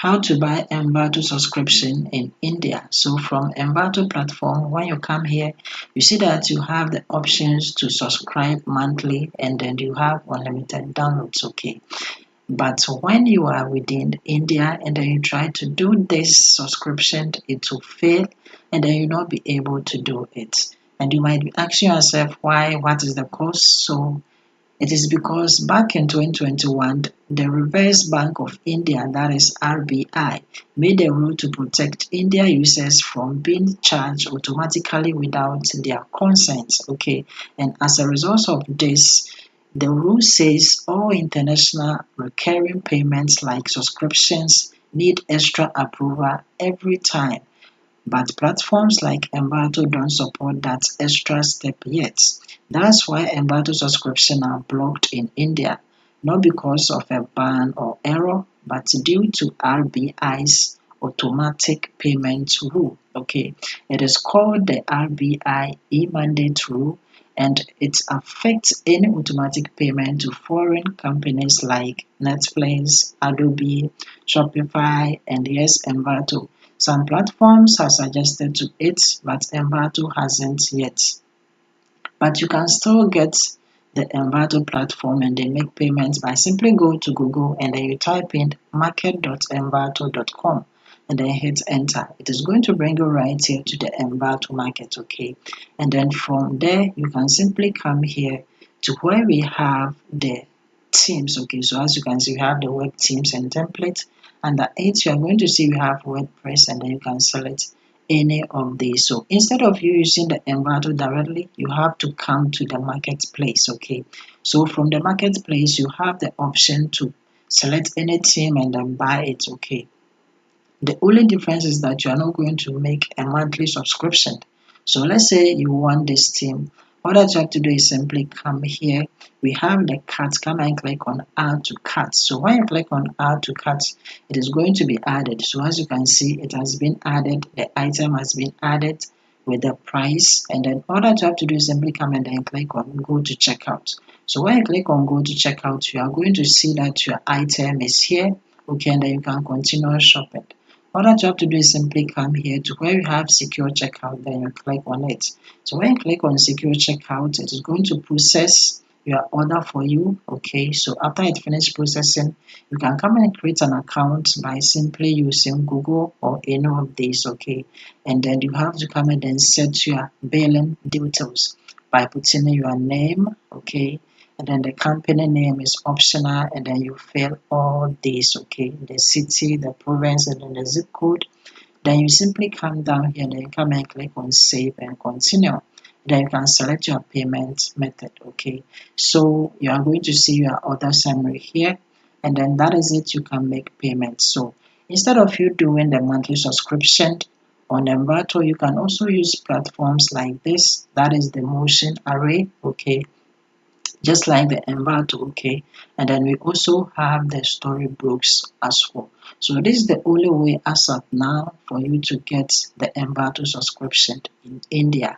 How to buy Envato subscription in India. So from Envato platform, when you come here, you see that you have the options to subscribe monthly and then you have unlimited downloads. Okay. But when you are within India and then you try to do this subscription, it will fail and then you'll not be able to do it. And you might be asking yourself why, what is the cost? So it is because back in 2021, the Reserve Bank of India, that is RBI, made a rule to protect India users from being charged automatically without their consent. Okay, and as a result of this, the rule says all international recurring payments like subscriptions need extra approval every time. But platforms like Envato don't support that extra step yet. That's why Envato subscriptions are blocked in India, not because of a ban or error, but due to RBI's automatic payment rule. Okay, it is called the RBI e-mandate rule and it affects any automatic payment to foreign companies like Netflix, Adobe, Shopify, and yes, Envato. Some platforms have suggested to it, but Envato hasn't yet. But you can still get the Envato platform and then make payments by simply go to Google and then you type in market.envato.com and then hit enter. It is going to bring you right here to the Envato market, okay? And then from there, you can simply come here to where we have the themes, okay? So as you can see, we have the web themes and template. Under it, you are going to see we have WordPress and then you can select any of these. So instead of you using the Envato directly, you have to come to the marketplace. Okay. So from the marketplace, you have the option to select any theme and then buy it. Okay. The only difference is that you are not going to make a monthly subscription. So let's say you want this theme. All that you have to do is simply come here. We have the cart. Come and click on add to cart. So when you click on add to cart, it is going to be added. So as you can see, it has been added. The item has been added with the price. And then all that you have to do is simply come and then click on go to checkout. So when you click on go to checkout, you are going to see that your item is here. Okay, and then you can continue shopping. All that you have to do is simply come here to where you have secure checkout, then you click on it. So when you click on secure checkout, it is going to process your order for you. Okay, so after it finishes processing, you can come and create an account by simply using Google or any of these. Okay, and then you have to come and then set your billing details by putting in your name. Okay, and then the company name is optional and then you fill all these, okay, the city, the province, and then the zip code. Then you simply come down here and then you come and click on save and continue. Then you can select your payment method. Okay, so you are going to see your order summary here and then that is it. You can make payment. So instead of you doing the monthly subscription on Envato, you can also use platforms like this, that is the motion array. Okay, just like the Envato, okay. And then we also have the storybooks as well. So this is the only way as of now for you to get the Envato subscription in India.